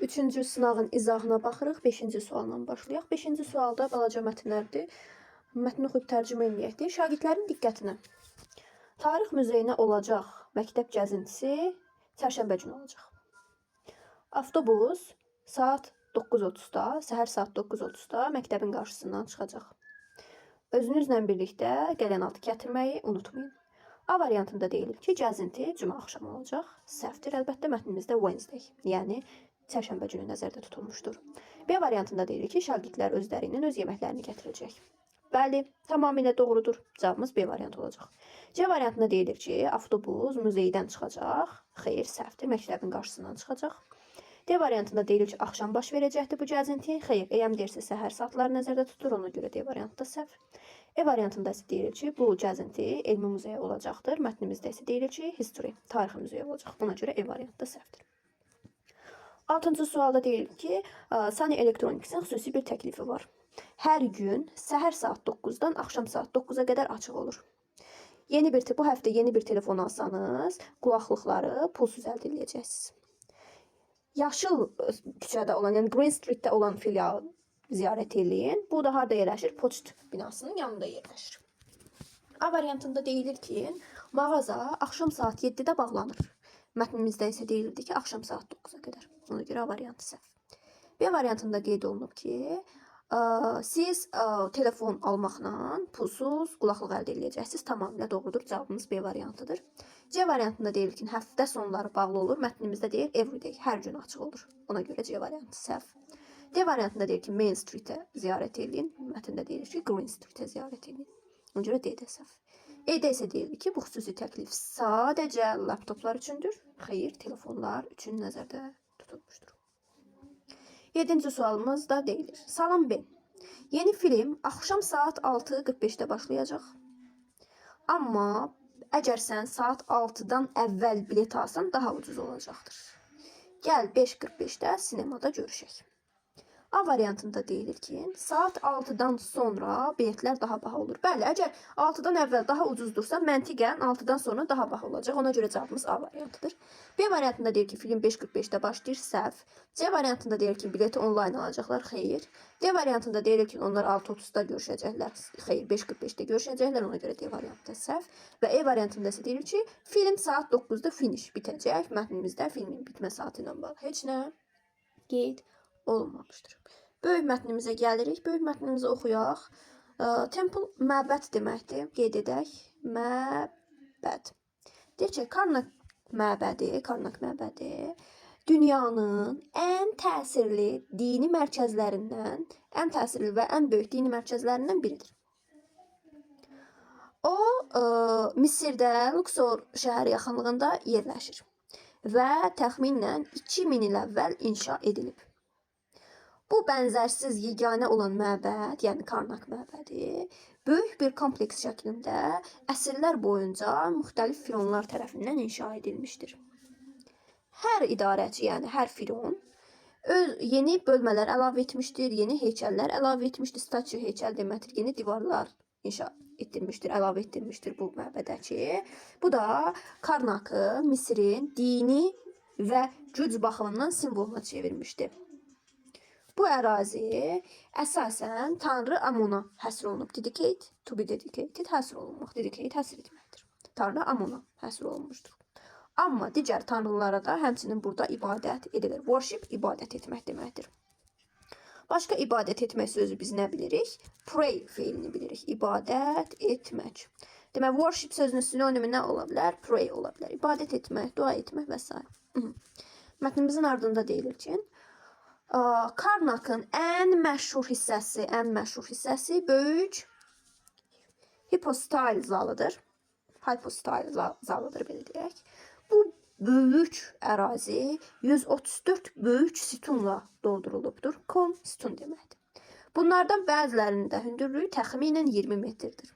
Üçüncü sınavın izahına baxırıq. 5-ci sualla başlayaq. 5-ci sualda balaca mətnlərdir. Mətni oxuyub tərcümə edək. Şagirdlərin diqqətinə. Tarix muzeyinə olacaq məktəb gəzintisi çərşənbə günü olacaq. Avtobus saat 9:30-da, səhər saat 9:30-da məktəbin qarşısından çıxacaq. Özünüzlə birlikdə qəlyanaltı gətirməyi unutmayın. A variantında deyilir ki, gəzinti cümə axşamı olacaq. Səhvdir, əlbəttə mətnimizdə Wednesday, yəni çərşənbə günü nəzərdə tutulmuşdur. B variantında deyilir ki, şagirdlər özlərinin öz yeməklərini gətirəcək. Bəli, tamamilə doğrudur. Cavabımız B variantı olacaq. C variantında deyilir ki, avtobus muzeydən çıxacaq. Xeyr, səhvdir, məktəbin qarşısından çıxacaq. D variantında deyilir ki, axşam baş verəcəkdir bu gəzinti. Xeyr, EM deyirsə səhər saatları nəzərdə tutulur, ona görə D variantı da səhv. E variantında isə deyilir ki, bu gəzinti elmi muzeyə olacaqdır. Mətnimizdə isə deyilir ki, history, tarixi muzeyə olacaq. Ona görə E variantı da səhvdir. 6-cı sualda deyilir ki, Sunny Electronics'in xüsusi bir təklifi var. Hər gün səhər saat 9-dan axşam saat 9-a qədər açıq olur. Bu həftə yeni bir telefon alsanız, qulaqlıqları pulsuz əldə edəcəksiniz. Yaşıl küçədə olan, yəni Green Streetdə olan filialı ziyarət eləyin. Bu da harda yerləşir? Poçt binasının yanında yerləşir. A variantında deyilir ki, mağaza axşam saat 7-də bağlanır. Mətnimizdə isə deyilirdi ki, axşam saat 9-a qədər. Ona görə A variantı səhv. B variantında qeyd olunub ki, siz telefon almaqla pulsuz qulaqlıq əldə edəcəksiniz. Tamamilə doğrudur. Cavabımız B variantıdır. C variantında deyilir ki, həftə sonları bağlı olur. Mətnimizdə deyir everyday, hər gün açıq olur. Ona görə C variantı səhv. D variantında deyir ki, Main Street'ə ziyarət edin. Mətndə deyilir ki, Green Street'ə ziyarət edin. Ona görə D də səhv. E-də isə deyilir ki, bu xüsusi təklif sadəcə laptoplar üçündür. Xeyr, telefonlar üçün nəzərdə tutulmuşdur. 7-ci sualımız da deyilir. Salam B. Yeni film axşam saat 6:45-də başlayacaq. Amma əgər sən saat 6-dan əvvəl bilet alsan, daha ucuz olacaqdır. Gəl 5:45-də sinemada görüşək. A variantında deyilir ki, saat 6-dan sonra biletlər daha baha olur. Bəli, əgər 6-dan əvvəl daha ucuzdursa, məntiqən 6-dan sonra daha baha olacaq. Ona görə cavabımız A variantıdır. B variantında deyir ki, film 5:45-də başlayır, səhv. C variantında deyir ki, bileti onlayn alacaqlar, xeyr. D variantında deyir ki, onlar 6:30-da görüşəcəklər, xeyr, 5:45-də görüşəcəklər, ona görə D variantı səhv. Və E variantında isə deyir ki, film saat 9-da finish bitəcək. Mətnimizdə filmin bitmə saatı ilə bağlı heç nə qeyd olunmamışdır. Böyük mətnimizə gəlirik. Böyük mətnimizi oxuyaq. Temple məbəd deməkdir. Qeyd edək. Məbəd. Deyir ki, Karnak məbədi dünyanın ən təsirli dini mərkəzlərindən, ən təsirli və ən böyük dini mərkəzlərindən biridir. O, Misirdə Luxor şəhəri yaxınlığında yerləşir və təxminən 2000 il əvvəl inşa edilib. Bu bənzərsiz yeganə olan məbəd, yəni Karnak məbədi, böyük bir kompleks şəklində əsrlər boyunca müxtəlif fironlar tərəfindən inşa edilmişdir. Hər idarəçi, yəni hər firon yeni bölmələr əlavə etmişdir, yeni heykəllər əlavə etmişdir, statü heykəl deməkdir, yeni divarlar inşa etdirmişdir, əlavə etdirmişdir bu məbədəki. Bu da Karnakı Misirin dini və güc baxımından simvoluna çevirmişdir. Bu ərazi əsasən Tanrı Amona həsr olunub. Dedicate, to be dedicated, həsr olunmaq. Dedicate həsr etməkdir. Tanrı Amona həsr olunmuşdur. Amma digər tanrılara da həmçinin burada ibadət edilir. Worship, ibadət etmək deməkdir. Başqa ibadət etmək sözü biz nə bilirik? Pray feilini bilirik. İbadət etmək. Demək, worship sözünün sinonimi nə ola bilər? Pray ola bilər. İbadət etmək, dua etmək və s. Mətnimizin ardında deyilir ki, Karnakın ən məşhur hissəsi böyük Hypostyle zalıdır. Hypostyle zalıdır, belə deyək. Bu böyük ərazi 134 böyük sütunla doldurulubdur. Kon sütun deməkdir. Bunlardan bəzilərində hündürlüyü təxminən 20 metrdir.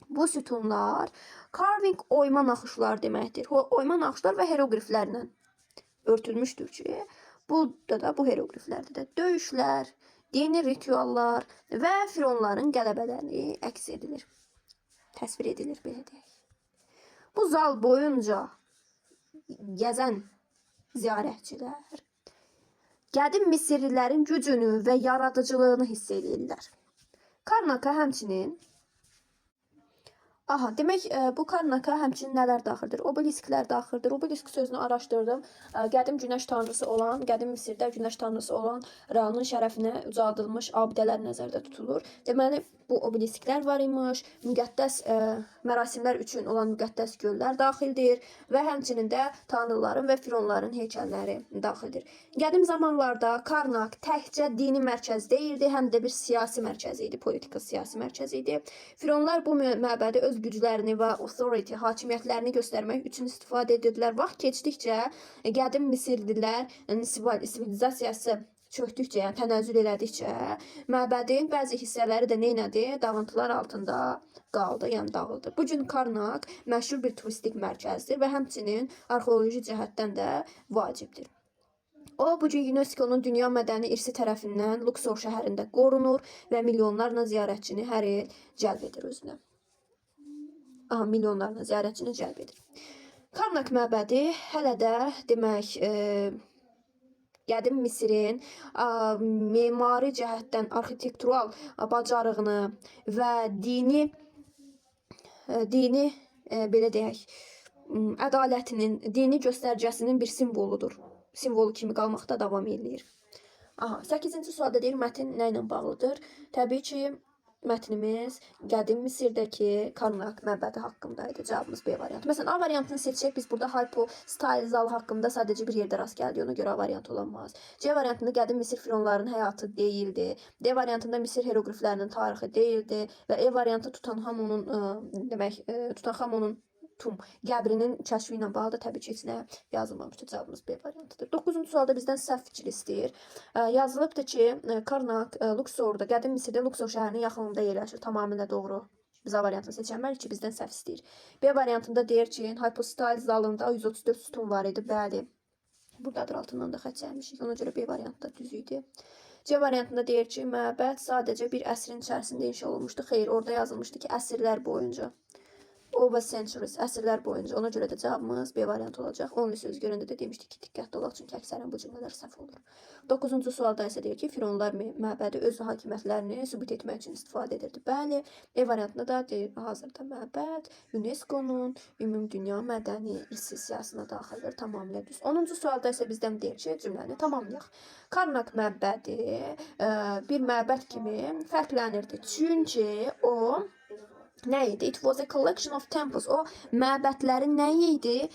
Bu sütunlar carving oyma naxışlar deməkdir. Oyma naxışlar və hieroqliflərlə örtülmüşdür ki, burada da bu hieroqliflərdə də döyüşlər, dini rituallar və fironların qələbələri əks edilir. Təsvir edilir, belə deyək. Bu zal boyunca gəzən ziyarətçilər Qədim Misirlilərin gücünü və yaradıcılığını hiss edirlər. Karnaka həmçinin demək bu Karnaka həmçinin nələr daxildir? Obelisklər daxildir. Obelisk sözünü araşdırdım. Qədim günəş tanrısı olan, qədim Misirdə günəş tanrısı olan Ra-nın şərəfinə ucaldılmış abidələr nəzərdə tutulur. Deməli, bu obelisklər var imiş. Müqəddəs mərasimlər üçün olan müqəddəs göllər daxildir və həmçinin də tanrıların və fironların heykəlləri daxildir. Qədim zamanlarda Karnak təkcə dini mərkəz deyildi, həm də bir siyasi mərkəz idi, politika siyasi mərkəz idi. Fironlar bu məbədi öz güclərini və authority, hakimiyyətlərini göstərmək üçün istifadə edirdilər. Vaxt keçdikcə qədim Misirlilər sivilizasiyası çöktükcə, yəni tənəzzül elədikcə məbədin bəzi hissələri də neynədi? Dağıntılar altında qaldı, yəni dağıldı. Bu gün Karnak məşhur bir turistik mərkəzdir və həmçinin arxeoloji cəhətdən də vacibdir. O, bugün UNESCO-nun Dünya Mədəni İrsi tərəfindən Luxor şəhərində qorunur və milyonlarla ziyarətçini hər il cəlb edir özünə. Milyonlarla ziyarətçini cəlb edir. Karnak məbədi hələ də demək qədim Misirin memari cəhətdən arxitektural bacarığını və dini belə deyək, ədalətinin, dini göstəricəsinin bir simvoludur. Simvolu kimi qalmaqda davam edir. 8-ci sualda deyir, mətn nə ilə bağlıdır? Təbii ki, mətnimiz qədim Misirdəki Karnak məbədi haqqındaydı. Cavabımız B variantı. Məsələn, A variantını seçsək, biz burada Hypostyle zalı haqqında sadəcə bir yerdə rast gəldik. Ona görə A variantı olanmaz. C variantında qədim Misir fironlarının həyatı deyildi. D variantında Misir heroqliflərinin tarixi deyildi. Və E variantı Tutanxamonun qəbrinin kəşfi ilə bağlı təbii ki, heç nə yazılmamışdır. Cavabımız B variantıdır. 9-cu sualda bizdən səhv fikir istəyir. Yazılıbdır ki, Karnak Luxorda, qədim Misirdə Luxor şəhərinin yaxınlığında yerləşir. Tamamilə doğru. Biz A variantını seçəmərik ki, bizdən səhv istəyir. B variantında deyir ki, Hypostyle zalında 134 sütun var idi. Bəli. Buradadır, altından da xətt çəkmişik. Ona görə B variantı da düz idi. C variantında deyir ki, məbəd sadəcə bir əsrin içərisində inşa olunmuşdu. Xeyr, orada yazılmışdı ki, əsrlər boyunca. Over centuries, əsrlər boyunca. Ona görə də cavabımız B variantı olacaq. Only söz görəndə də demişdik ki, diqqətli olaq, çünki əksərən bu cümlələr səhv olur. 9-cu sualda isə deyir ki, fironlar məbədi öz hakimiyyətlərini sübut etmək üçün istifadə edirdi. Bəli, E variantında da deyir, hazırda məbəd UNESCO-nun Ümumdünya Mədəni İrsi siyahısına daxildir. Tamamilə düz. 10-cu sualda isə bizdən deyir ki, cümləni tamamlayaq. Karnak məbədi bir məbəd kimi fərqlənirdi. Çünki o nə idi? It was a collection of temples. O məbədlərin nə idi?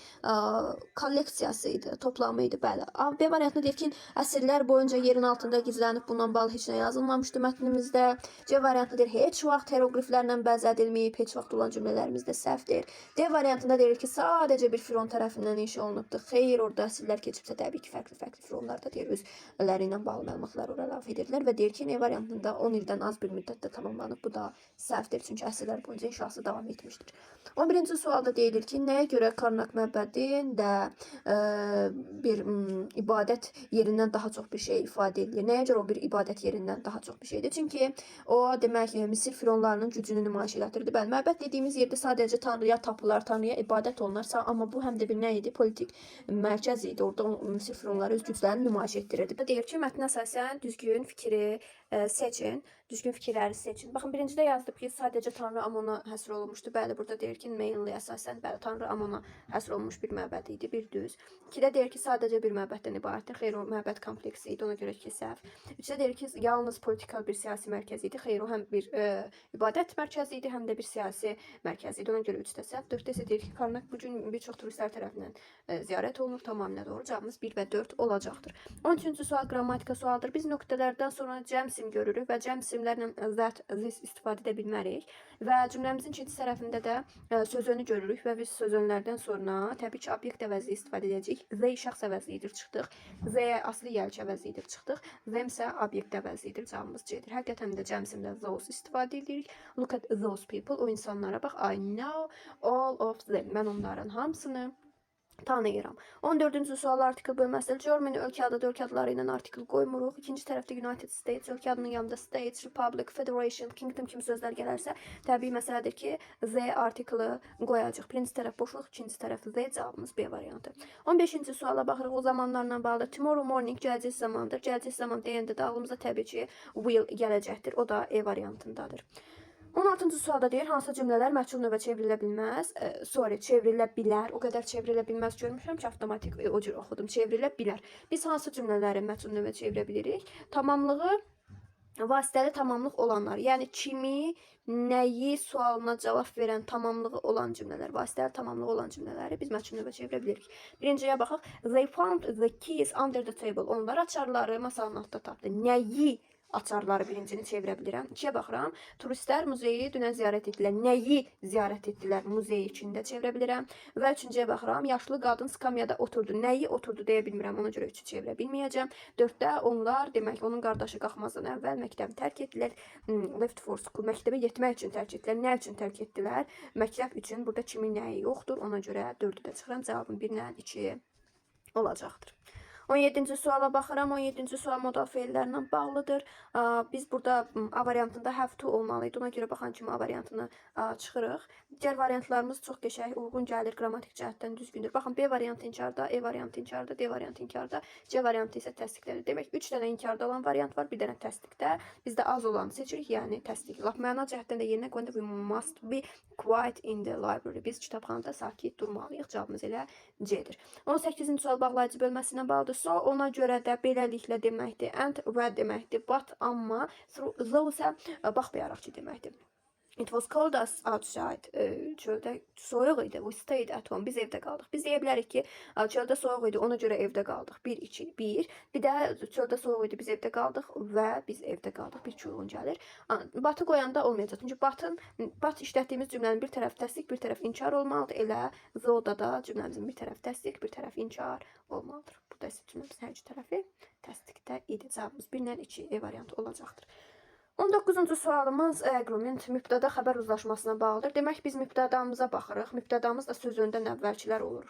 Kolleksiyası idi, toplamı idi. Bəli. B variantında deyir ki, əsrlər boyunca yerin altında gizlənib, bundan bağlı heç nə yazılmamışdı mətnimizdə. C variantında deyir, heç vaxt heroqliflərlə bəzədilməyib, heç vaxt olan cümlələrimiz də səhvdir. D variantında deyir ki, sadəcə bir firon tərəfindən inşa olunubdur. Xeyr, orada əsrlər keçibsə təbii ki, fərqli fironlar da deyir, özləri ilə bağlı məlumatlar ora əlavə edirlər və deyir ki, E variantında 10 ildən az bir müddətdə tamamlanıb. Bu da səhvdir, çünki əsrlər boyunca inşası davam etmişdir. 11-ci sualda deyilir ki, nəyə görə Karnak məbədində bir ibadət yerindən daha çox bir şey ifadə edilir? Nəyə görə o bir ibadət yerindən daha çox bir şeydir? Çünki o, demək, Misir fironlarının gücünü nümayiş elətdirdi. Bəli, məbəd dediyimiz yerdə sadəcə tanrıya tapılar, tanrıya ibadət olunarsa, amma bu həm də bir nə idi? Politik mərkəz idi. Orada Misir fironları öz güclərini nümayiş etdirirdi. Deyir ki, mətnə əsasən düzgün fikri seçin, düzgün fikirləri seçin. Baxın, birincidə yazdım ki, sadəcə Tanrı Amona həsr olunmuşdu. Bəli, burada deyir ki, mainly əsasən, bəli, Tanrı Amona həsr olunmuş bir məbəd idi, bir düz. 2-də deyir ki, sadəcə bir məbəddən ibarətdir. Xeyr, o məbəd kompleksi idi, ona görə ki, səhv. 3-də deyir ki, yalnız politikal bir siyasi mərkəz idi. Xeyr, o həm bir ibadət mərkəzi idi, həm də bir siyasi mərkəz idi. Ona görə 3-də səhv. 4-də isə deyir ki, Karnak bu gün bir çox turistlər tərəfindən ziyarət olunur. Tamamilə doğru. Cavabımız 1 və 4 olacaqdır. 13-cü sual qrammatika sualdır. Biz nöqtələrdən sonra cəm sim görürük və cəm simlərlə that, this istifadə edə bilmərik. Və cümləmizin ikinci tərəfində də sözünü görürük və biz sözünlərdən sonra təbii ki, obyekt əvəzi istifadə edəcəyik. They şəxs əvəzliyidir çıxdıq. They aslı yelki əvəzliyidir çıxdıq. Them isə obyekt əvəzliyidir. Cavabımız C-dir. Həqiqətən də cəm simlə those istifadə edirik. Look at those people. O insanlara bax. I know all of them. Mən onların hamısını tanıyıram. 14-cü sual artikel bölməsidir. Germany ölkə adıdır, ölkə adları ilə artikel qoymuruq. İkinci tərəfdə United States, ölkə adının yanında States, Republic, Federation, Kingdom kimi sözlər gələrsə, təbii məsələdir ki, the artikeli qoyacaq. Birinci tərəf boşluq, ikinci tərəf the, cavabımız B variantı. 15-ci suala baxırıq. O zamanlarla bağlı. Tomorrow morning gələcək zamandır. Gələcək zaman deyəndə də ağlımıza təbii ki, will gələcəkdir. O da E variantındadır. 16-cı sualda deyir, hansı cümlələr məchul növə çevrilə bilməz? Çevrilə bilər. O qədər çevrilə bilməz görmüşəm ki, avtomatik o cür oxudum. Çevrilə bilər. Biz hansı cümlələri məchul növə çevirə bilirik? Tamamlığı vasitəli tamamlıq olanlar, yəni kimi, nəyi sualına cavab verən tamamlığı olan cümlələr, vasitəli tamamlığı olan cümlələri biz məchul növə çevirə bilirik. Birinciyə baxaq. They found the keys under the table. Onlar açarları masanın altında tapdı. Nəyi? Açarları birincini çevirə bilirəm. İkiyə baxıram. Turistlər muzeyi dünən ziyarət etdilər. Nəyi ziyarət etdilər? Muzeyi içində çevirə bilirəm. Və üçüncüyə baxıram. Yaşlı qadın skamyada oturdu. Nəyi oturdu deyə bilmirəm. Ona görə üçü çevirə bilməyəcəm. 4-də onlar, demək onun qardaşı qalxmazdan əvvəl məktəbi tərk etdilər. Left for school. Məktəbə getmək üçün tərk etdilər. Nə üçün tərk etdilər? Məktəb üçün. Burada kimin nəyi yoxdur. Ona görə 4-ü də çıxıram. Cavabım 1-lə 2 olacaqdır. 17-ci suala baxıram. 17-ci sual modal feillərlə bağlıdır. Biz burada A variantında have to olmalıydı. Ona görə baxan kimi A variantını çıxırıq. Digər variantlarımız çox qəşəng, uyğun gəlir, qrammatik cəhətdən düzgündür. Baxın, B variantı inkarda, E variantı inkarda, D variantı inkarda, C variantı isə təsdiqlədir. Demək, 3 dənə inkarda olan variant var, bir dənə təsdiqdə. Biz də az olanı seçirik, yəni təsdiq. Lap məna cəhətdən də yerinə qoyanda we must be quiet in the library. Biz kitabxanada sakit durmalıyıq. Cavabımız elə C-dir. 18-ci sual bağlayıcı bölməsindən bağlıdır. So, ona görə də beləliklə deməkdir. And və deməkdir. But, amma, though isə baxmayaraq ki deməkdir. It was cold outside. Çöldə soyuq idi. We stayed at home. Biz evdə qaldıq. Biz deyə bilərik ki, çöldə soyuq idi. Ona görə evdə qaldıq. 1, 2, 1. Bir də çöldə soyuq idi. Biz evdə qaldıq və biz evdə qaldıq. Bir uyğun gəlir. Batı qoyanda olmayacaq. Çünki bat işlətdiyimiz cümlənin bir tərəf təsdiq, bir tərəf inkar olmalıdır. Elə though-da da cümləmizin bir tərəf təsdiq, bir tərəf inkar olmalıdır. Burada isə cümləmizin hər iki tərəfi təsdiqdə idi. Cavabımız 1-lə 2 E variantı olacaqdır. 19-cu sualımız agreement, mübtəda xəbər uzlaşmasına bağlıdır. Demək, biz mübtədamıza baxırıq. Mübtədamız da sözündən əvvəlkilər olur.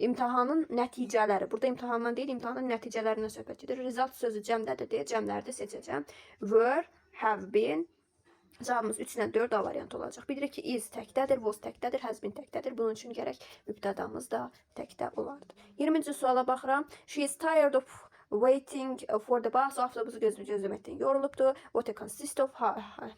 İmtahanın nəticələri. Burada imtahandan deyil, imtahanın nəticələrinə söhbət gedir. Result sözü cəmdədir deyə cəmlərdə seçəcəm. Were, have been. Cavabımız 3-lə 4 A variantı olacaq. Bilirik ki, is təkdədir, was təkdədir, has been təkdədir. Bunun üçün gərək mübtədamız da təkdə olardı. 20-ci suala baxıram. She is tired of waiting for the bus. Avtobusu gözləməkdən yorulubdu. What consists of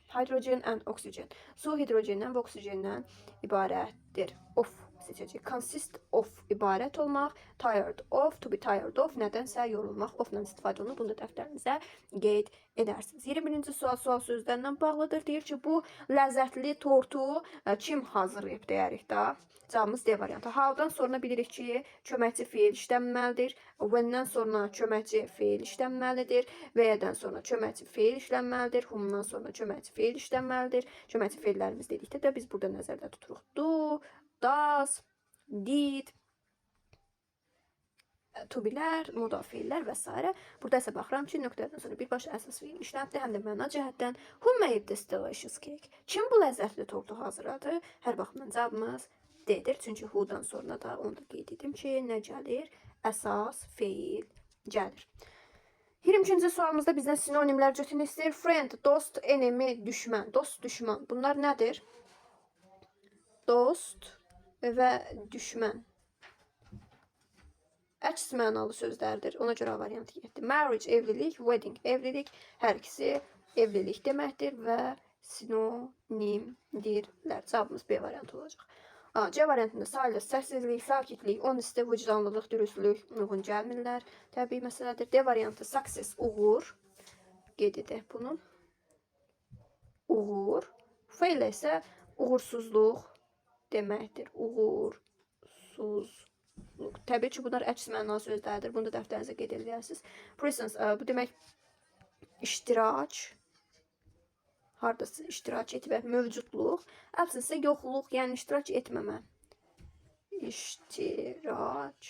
hydrogen and oxygen. Su hidrogendən və oksigendən ibarətdir. Of seçəcək. Consist of ibarət olmaq. Tired of, to be tired of, nədənsə yorulmaq. Ofla istifadə olunur. Bunu da dəftərinizə qeyd edərsiniz. 21-ci sual sözlərindən bağlıdır. Deyir ki, bu ləzzətli tortu kim hazırlayıb deyərik də. Cavabımız D variantı. Haldan sonra bilirik ki, köməkçi feil işlənməlidir. When'dən sonra köməkçi feil işlənməlidir. Where'dən sonra köməkçi feil işlənməlidir. Whom'dan sonra köməkçi feil işlənməlidir. Köməkçi feillərimiz dedikdə də biz burada nəzərdə tuturuq. Do, does, did, to bilər, modal feillər və s. Burada isə baxıram ki, nöqtədən sonra birbaşa əsas feil işlənibdir, həm də məna cəhətdən. Who made this delicious cake? Kim bu ləzzətli tortu hazırladı? Hər baxımdan cavabımız D-dir. Çünki who-dan sonra da onu da qeyd edim ki, nə gəlir? Əsas feil gəlir. 22-ci sualımızda bizdən sinonimlər götürmək istəyir. Friend, dost, enemy, düşmən. Dost, düşmən. Bunlar nədir? Dost və düşmən. Əks mənalı sözlərdir. Ona görə variantı getdi. Marriage, evlilik, wedding, evlilik. Hər ikisi evlilik deməkdir və sinonimdirlər. Cavabımız B variantı olacaq. C variantında sayılır, səssizlik, sakitlik, honesty, vicdanlılıq, dürüstlük uyğun gəlmirlər. Təbii məsələdir. D variantı success, uğur. Qeyd edək bunu. Uğur. Fail isə uğursuzluq deməkdir. Uğursuzluq. Təbii ki, bunlar əks mənalı sözlərdir. Bunu da dəftərinizə qeyd edərsiniz. Presence, bu demək iştirak. Hardasa iştirak etmə, mövcudluq. Absence isə yoxluq, yəni iştirak etməmə. İştirak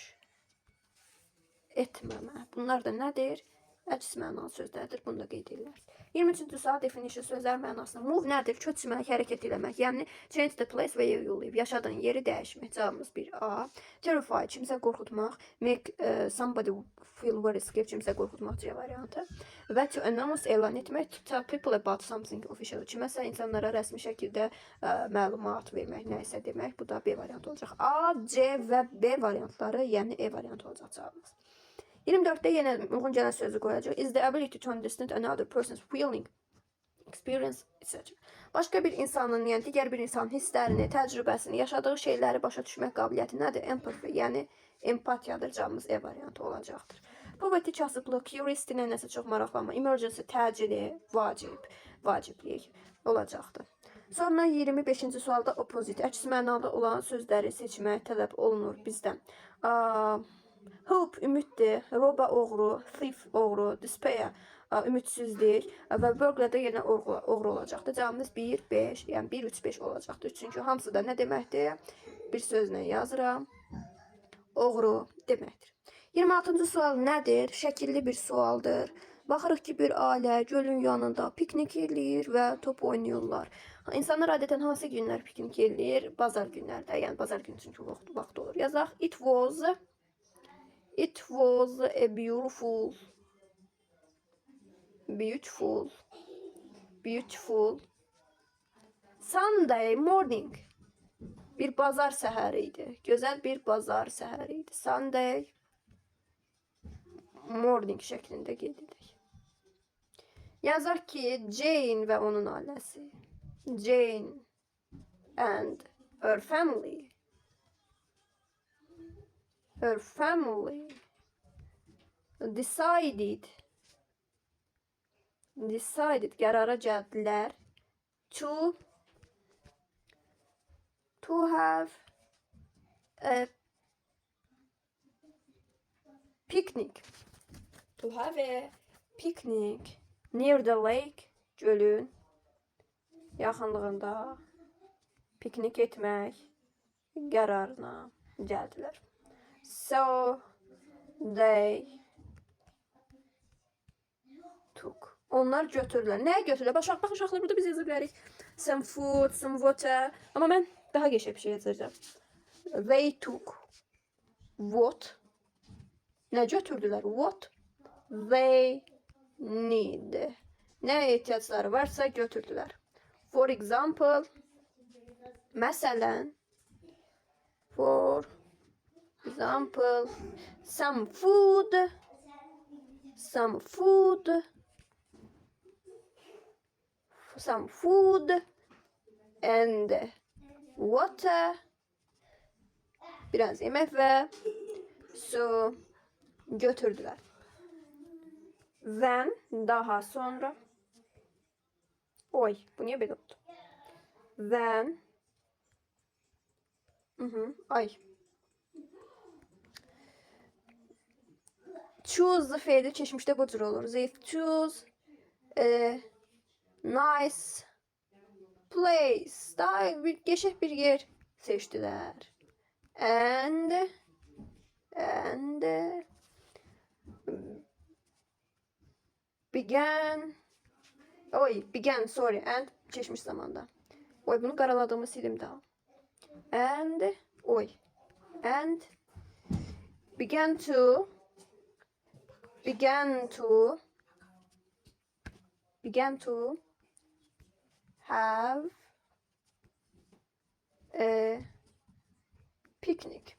etməmə. Bunlar da nədir? Əks mənalı sözlərdir. Bunu da qeyd edirlər. 23-cü sual definition sözlər mənasını. Move nədir? Köçmək, hərəkət etmək. Yəni change the place where you live. Yaşadığın yeri dəyişmək. Cavabımız 1A. Terrify, kimsə qorxutmaq. Make somebody feel very scared, kimsə qorxutmaq C variantı. Və to announce, elan etmək. To tell people about something official. Kiməsə insanlara rəsmi şəkildə məlumat vermək, nə isə demək. Bu da B variantı olacaq. A, C və B variantları, yəni E variantı olacaq cavabımız. 24'te yine uygun gələn sözü qoyacaq. Is the ability to understand another person's feeling, experience, etc. Başqa bir insanın, yəni digər bir insanın hisslərini, təcrübəsini, yaşadığı şeyləri başa düşmək qabiliyyəti nədir? Empathy, yəni empatiyadır. Cavabımız E variantı olacaqdır. Poverty, kasıblıq, curiosity, nəsə çox maraqlanma, emergency, təcili, vaciblik olacaqdır. Sonra 25-ci sualda opposite, əks mənalı olan sözləri seçmək tələb olunur bizdən. Hope, ümiddir, roba, oğru, thief, oğru, despair, ümidsizlik və burglar da yenə oğru olacaqdır. Cavabımız 1, 5, yəni 1, 3, 5 olacaqdır. Çünki hamısı da nə deməkdir? Bir sözlə yazıram. Oğru deməkdir. 26-cı sual nədir? Şəkilli bir sualdır. Baxırıq ki, bir ailə gölün yanında piknik eləyir və top oynayırlar. İnsanlar adətən hansı günlər piknik eləyir? Bazar günlərdə, yəni bazar günü çünki vaxt olur. Yazaq. It was a beautiful Sunday morning. Bir bazar səhəri idi. Gözəl bir bazar səhəri idi. Sunday morning şəklində qeyd edək. Yazaq ki, Jane və onun ailəsi. Jane and her family decided qərara gəldilər to have a picnic. To have a picnic near the lake, gölün yaxınlığında piknik etmək qərarına gəldilər. So they took. Onlar götürdülər. Nəyə götürdülər? Baxın uşaqlar, burada biz yaza bilərik. Some food, some water. Amma mən daha qəşəng bir şey yazacağam. They took what? Nə götürdülər? What they need. Nə ehtiyacları varsa götürdülər. For example, məsələn, some food and water, biraz yemek ve su götürdüler. Then, daha sonra, bu niye böyle oldu? Then, choose fiili keçmişdə bu cür olur. They choose a nice place. Daha bir geçək bir yer seçdilər. And began, and geçmiş zamanda. Bunu qaraladığımı silim daha. And began to have a picnic.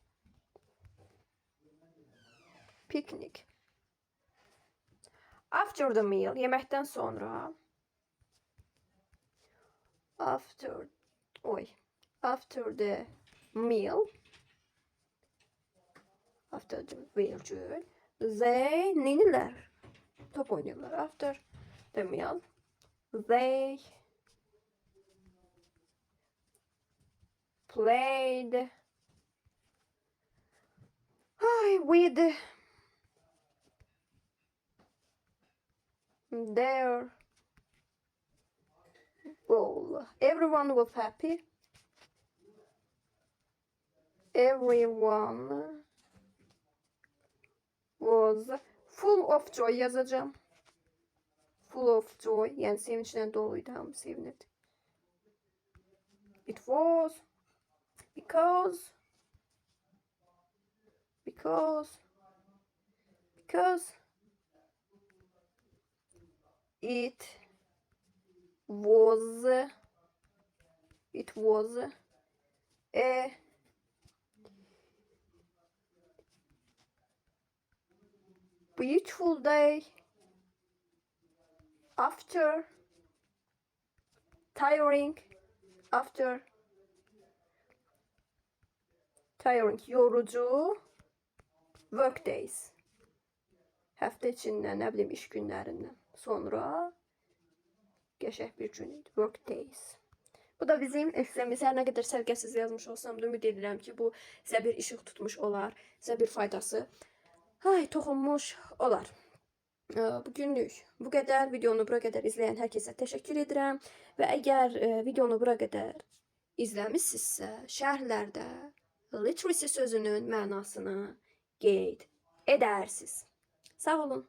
After the meal, yeməkdən sonra. After the meal, they neynirlər? Top oynuyorlar. After the meal, they played with their ball. Everyone was happy. Everyone was Full of joy yazacağım. Full of joy. Yani sevinçten doluydu. Hamı sevinirdi. It was because because it was a beautiful day after tiring yorucu work days. Həftə içindən, nə bilim, iş günlərindən sonra qəşəng bir gün idi. Work days. Bu da bizim esemiz. Hər nə qədər səliqəsiz yazmış olsam da ümid edirəm ki, bu sizə bir işıq tutmuş olar, sizə bir faydası toxunmuş olar. Bugünlük bu qədər. Videonu bura qədər izləyən hər kəsə təşəkkür edirəm. Və əgər videonu bura qədər izləmişsinizsə, şərhlərdə literacy sözünün mənasını qeyd edərsiniz. Sağ olun.